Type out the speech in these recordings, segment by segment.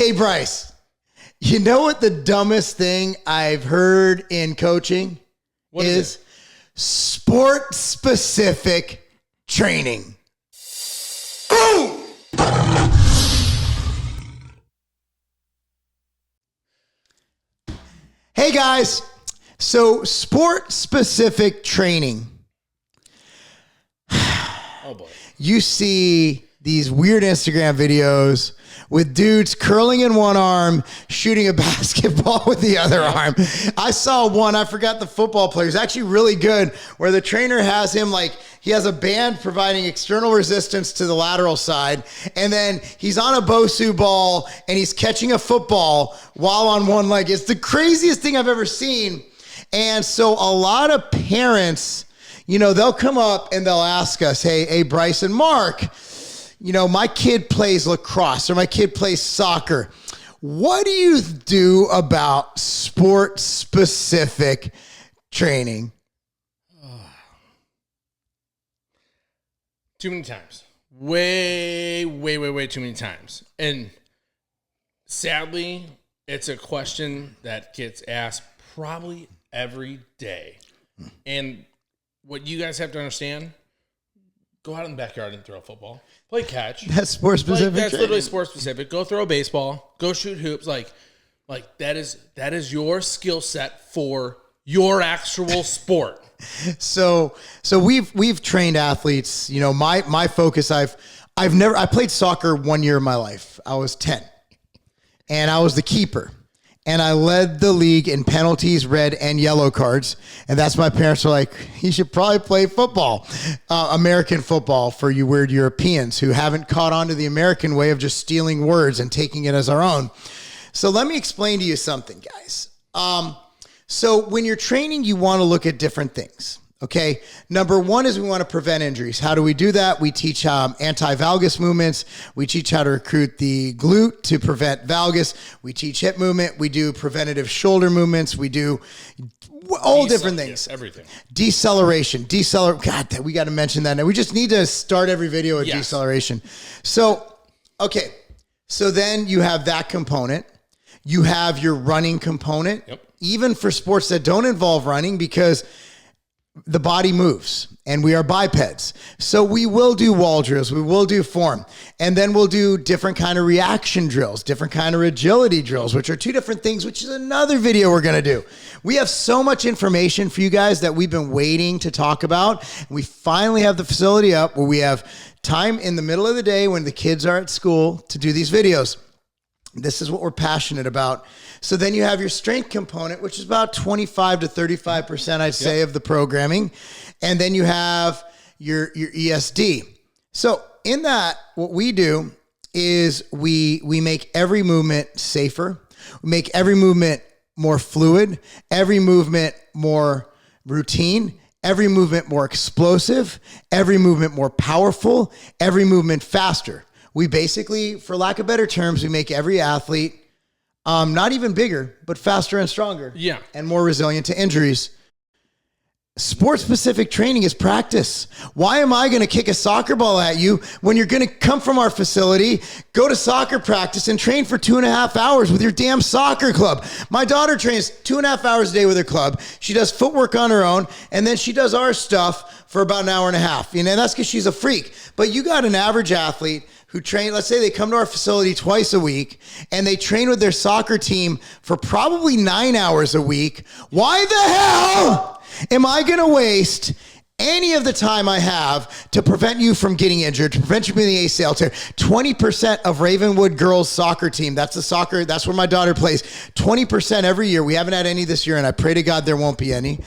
Hey, Bryce, you know what the dumbest thing I've heard in coaching is? Sport-specific training. Boom! Hey, guys. So, sport-specific training. Oh, boy. You see these weird Instagram videos with dudes curling in one arm, shooting a basketball with the other arm. I saw one, I forgot the football player. It's actually really good, where the trainer has him like, he has a band providing external resistance to the lateral side, and then he's on a Bosu ball, and he's catching a football while on one leg. It's the craziest thing I've ever seen. And so a lot of parents, you know, they'll come up and they'll ask us, hey, Bryce and Marc, you know, my kid plays lacrosse or my kid plays soccer. What do you do about sport-specific training? Too many times. Way too many times. And sadly, it's a question that gets asked probably every day. And what you guys have to understand, go out in the backyard and throw a football. Play catch. That's sport specific. That's literally sport specific. Go throw a baseball. Go shoot hoops. Like that is your skill set for your actual sport. So we've trained athletes. You know, my focus. I played soccer 1 year of my life. I was 10, and I was the keeper. And I led the league in penalties, red and yellow cards. And that's my parents were like, you should probably play football, American football, for you weird Europeans who haven't caught on to the American way of just stealing words and taking it as our own. So let me explain to you something, guys. So when you're training, you want to look at different things. Okay. Number one is we want to prevent injuries. How do we do that? We teach anti-valgus movements. We teach how to recruit the glute to prevent valgus. We teach hip movement. We do preventative shoulder movements. We do all different things. Yes, everything. Deceleration. God, we got to mention that. Now we just need to start every video with deceleration. So, okay. So then you have that component. You have your running component. Yep. Even for sports that don't involve running, because the body moves and we are bipeds. So we will do wall drills. We will do form. And then we'll do different kind of reaction drills, different kind of agility drills, which are two different things, which is another video we're going to do. We have so much information for you guys that we've been waiting to talk about. We finally have the facility up where we have time in the middle of the day when the kids are at school to do these videos. This is what we're passionate about. So then you have your strength component, which is about 25 to 35%, I'd say, of the programming. And then you have your ESD. So in that, what we do is we make every movement safer. We make every movement more fluid, every movement more routine, every movement more explosive, every movement more powerful, every movement faster. We basically, for lack of better terms, we make every athlete not even bigger, but faster and stronger. Yeah. And more resilient to injuries. Sport-specific training is practice. Why am I going to kick a soccer ball at you when you're going to come from our facility, go to soccer practice, and train for 2.5 hours with your damn soccer club? My daughter trains 2.5 hours a day with her club. She does footwork on her own, and then she does our stuff for about an hour and a half. You know, that's because she's a freak. But you got an average athlete who train, let's say they come to our facility twice a week and they train with their soccer team for probably 9 hours a week. Why the hell am I going to waste any of the time I have to prevent you from getting injured, to prevent you from getting the ACL tear? 20% of Ravenwood girls soccer team, that's where my daughter plays. 20% every year. We haven't had any this year, and I pray to God there won't be any.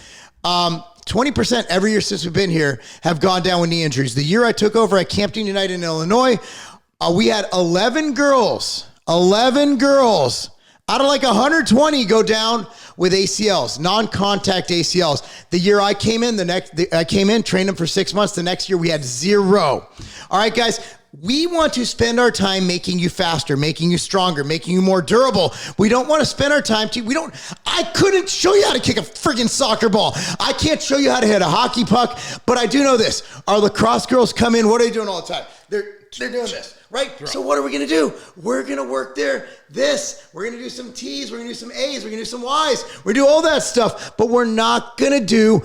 20% every year since we've been here have gone down with knee injuries. The year I took over at Campton United in Illinois, we had 11 girls out of like 120 go down with ACLs, non-contact ACLs. The year I came in, trained them for 6 months. The next year we had 0. All right, guys, we want to spend our time making you faster, making you stronger, making you more durable. We don't want to spend our time I couldn't show you how to kick a friggin' soccer ball. I can't show you how to hit a hockey puck, but I do know this. Our lacrosse girls come in, what are they doing all the time? They're They're doing this, right? So what are we going to do? We're going to work this. We're going to do some T's. We're going to do some A's. We're going to do some Y's. We're going to do all that stuff, but we're not going to do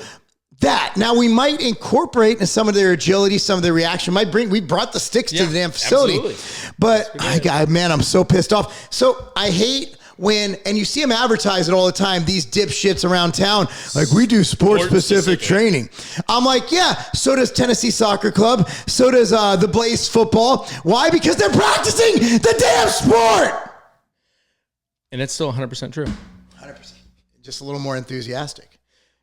that. Now, we might incorporate in some of their agility, some of their reaction. We brought the sticks to the damn facility. Absolutely. But, I'm so pissed off. So I hate when, and you see them advertise it all the time, these dipshits around town, like, we do sports-specific training. I'm like, yeah, so does Tennessee Soccer Club. So does the Blaze football. Why? Because they're practicing the damn sport. And it's still 100% true. 100%. Just a little more enthusiastic.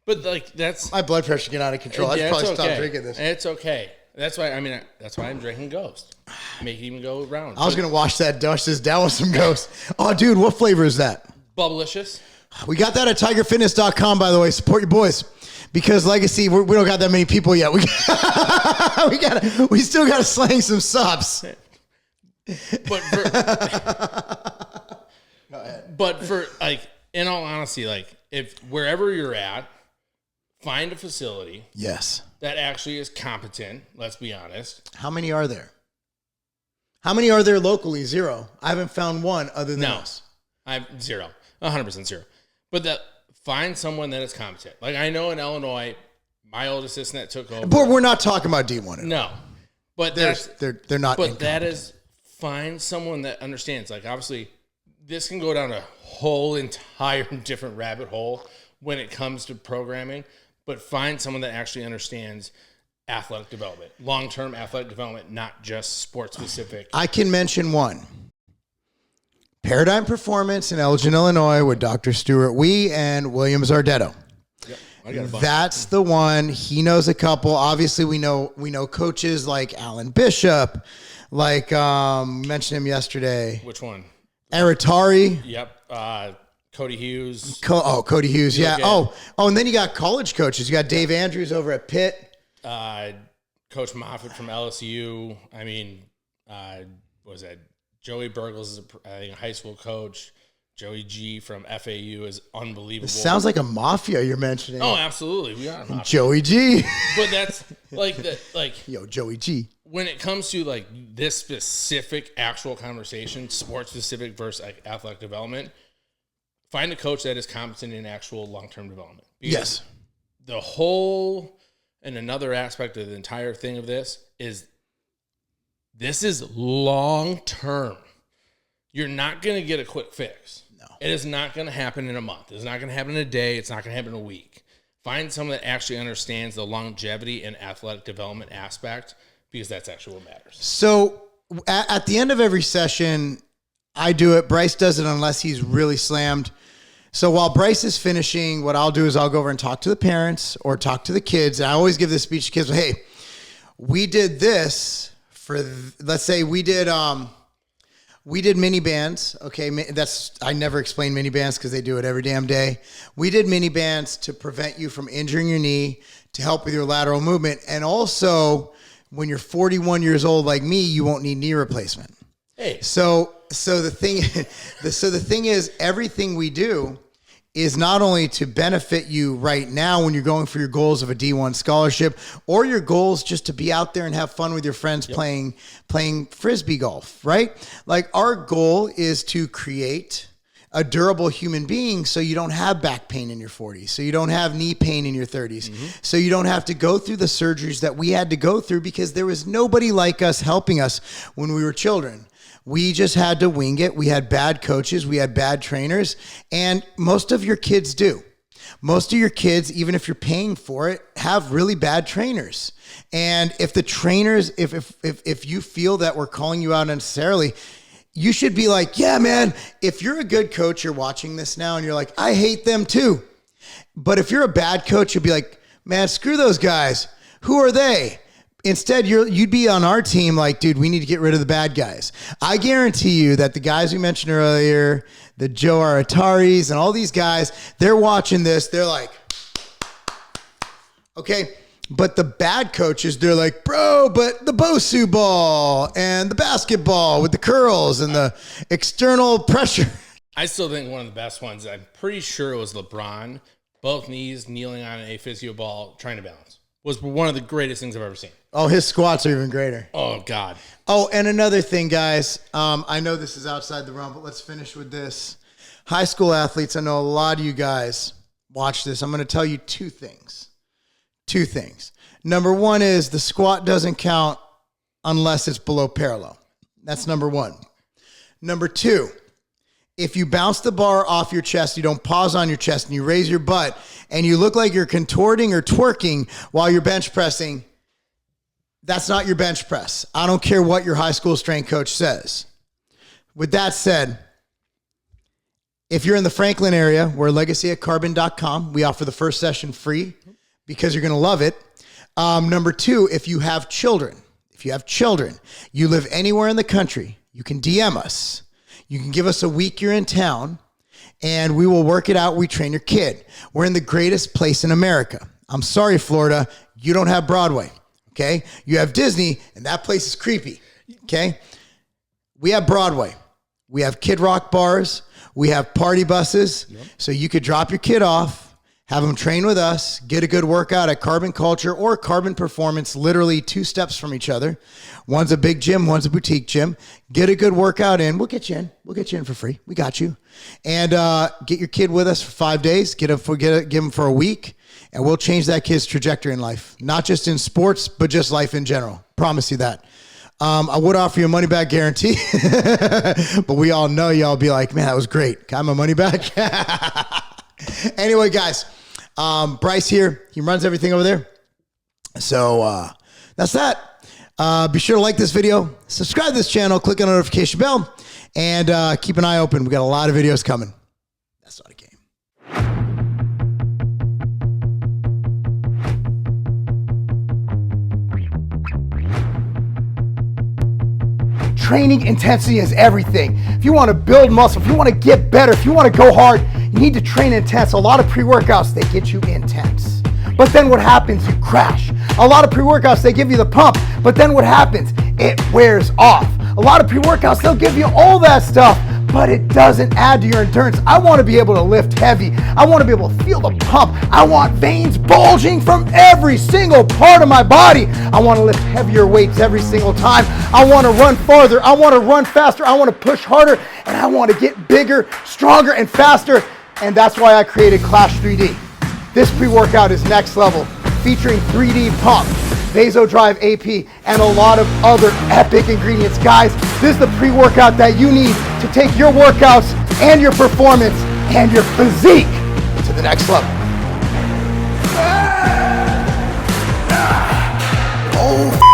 But like that's my blood pressure get out of control. I should probably stop drinking this. It's okay. That's why I'm drinking Ghost. Make it even go round. I was gonna wash this down with some Ghost. Oh, dude, what flavor is that? Bubblicious. We got that at tigerfitness.com, by the way. Support your boys. Because Legacy, we don't got that many people yet. We still gotta slang some subs. But for like, in all honesty, like if wherever you're at, find a facility. Yes. That actually is competent. Let's be honest. How many are there? How many are there locally? Zero. I haven't found one other than us. I'm zero. 100% zero. But find someone that is competent. Like I know in Illinois, my old assistant that took over. But we're not talking about D1. No. But they're not. But that is find someone that understands. Like obviously, this can go down a whole entire different rabbit hole when it comes to programming. But find someone that actually understands athletic development, long-term athletic development, not just sports-specific. I can mention one. Paradigm Performance in Elgin, Illinois with Dr. Stuart Wee and William Zardetto. Yep, I got a bunch. That's the one. He knows a couple. Obviously, we know coaches like Alan Bishop, like mentioned him yesterday. Which one? Aratari. Yep. Cody Hughes. Cody Hughes. Yeah. And then you got college coaches. You got Dave Andrews over at Pitt. Coach Moffitt from LSU. I mean, what was that? Joey Burgles is a high school coach. Joey G from FAU is unbelievable. It sounds like a mafia you're mentioning. Oh, absolutely. We are a mafia. Joey G. But that's yo, Joey G. When it comes to like this specific actual conversation, sports specific versus like athletic development, find a coach that is competent in actual long-term development. Because yes. The whole and another aspect of the entire thing of this is long-term. You're not going to get a quick fix. No. It is not going to happen in a month. It's not going to happen in a day. It's not going to happen in a week. Find someone that actually understands the longevity and athletic development aspect because that's actually what matters. So at the end of every session, I do it. Bryce does it unless he's really slammed. So while Bryce is finishing, what I'll do is I'll go over and talk to the parents or talk to the kids. And I always give this speech to kids. Hey, we did this for, let's say we did mini bands. Okay. I never explain mini bands because they do it every damn day. We did mini bands to prevent you from injuring your knee, to help with your lateral movement. And also when you're 41 years old, like me, you won't need knee replacement. Hey. So the thing is, everything we do is not only to benefit you right now when you're going for your goals of a D1 scholarship or your goals just to be out there and have fun with your friends playing Frisbee golf, right? Like our goal is to create a durable human being so you don't have back pain in your 40s, so you don't have knee pain in your 30s, so you don't have to go through the surgeries that we had to go through because there was nobody like us helping us when we were children. We just had to wing it. We had bad coaches. We had bad trainers. And most of your kids do. Most of your kids, even if you're paying for it, have really bad trainers. And if the trainers, if you feel that we're calling you out unnecessarily, you should be like, yeah, man, if you're a good coach, you're watching this now and you're like, I hate them too. But if you're a bad coach, you'll be like, man, screw those guys. Who are they? Instead, you'd be on our team like, dude, we need to get rid of the bad guys. I guarantee you that the guys we mentioned earlier, the Joe Arataris and all these guys, they're watching this. They're like, okay. But the bad coaches, they're like, bro, but the Bosu ball and the basketball with the curls and the external pressure. I still think one of the best ones, I'm pretty sure it was LeBron, both knees kneeling on a physio ball, trying to balance. was one of the greatest things I've ever seen. Oh, his squats are even greater. Oh, God. Oh, and another thing, guys. I know this is outside the realm, but let's finish with this. High school athletes, I know a lot of you guys watch this. I'm going to tell you two things. Two things. Number one is the squat doesn't count unless it's below parallel. That's number one. Number two, if you bounce the bar off your chest, you don't pause on your chest, and you raise your butt, and you look like you're contorting or twerking while you're bench pressing, that's not your bench press. I don't care what your high school strength coach says. With that said, if you're in the Franklin area, we're legacyatcarbon.com. We offer the first session free because you're going to love it. Number two, if you have children, you live anywhere in the country, you can DM us. You can give us a week you're in town, and we will work it out. We train your kid. We're in the greatest place in America. I'm sorry, Florida, you don't have Broadway, okay? You have Disney, and that place is creepy, okay? We have Broadway. We have Kid Rock bars. We have party buses. Yep. So you could drop your kid off, have them train with us, get a good workout at Carbon Culture or Carbon Performance, literally 2 steps from each other. One's a big gym, one's a boutique gym. Get a good workout in. We'll get you in. We'll get you in for free. We got you. And get your kid with us for 5 days. Give him for a week, and we'll change that kid's trajectory in life. Not just in sports, but just life in general. Promise you that. I would offer you a money-back guarantee, but we all know y'all be like, man, that was great. Got my money back? Anyway, guys, Bryce here. He runs everything over there. So that's that. Be sure to like this video, subscribe to this channel, click on the notification bell, and keep an eye open. We got a lot of videos coming. That's not a game. Training intensity is everything. If you want to build muscle, if you want to get better, if you want to go hard, you need to train intense. A lot of pre-workouts, they get you intense. But then what happens? You crash. A lot of pre-workouts, they give you the pump, but then what happens? It wears off. A lot of pre-workouts, they'll give you all that stuff, but it doesn't add to your endurance. I want to be able to lift heavy. I want to be able to feel the pump. I want veins bulging from every single part of my body. I want to lift heavier weights every single time. I want to run farther. I want to run faster. I want to push harder, and I want to get bigger, stronger, and faster. And that's why I created Clash 3D. This pre-workout is next level, featuring 3D pump, Vasodrive AP, and a lot of other epic ingredients. Guys, this is the pre-workout that you need to take your workouts and your performance and your physique to the next level. Oh.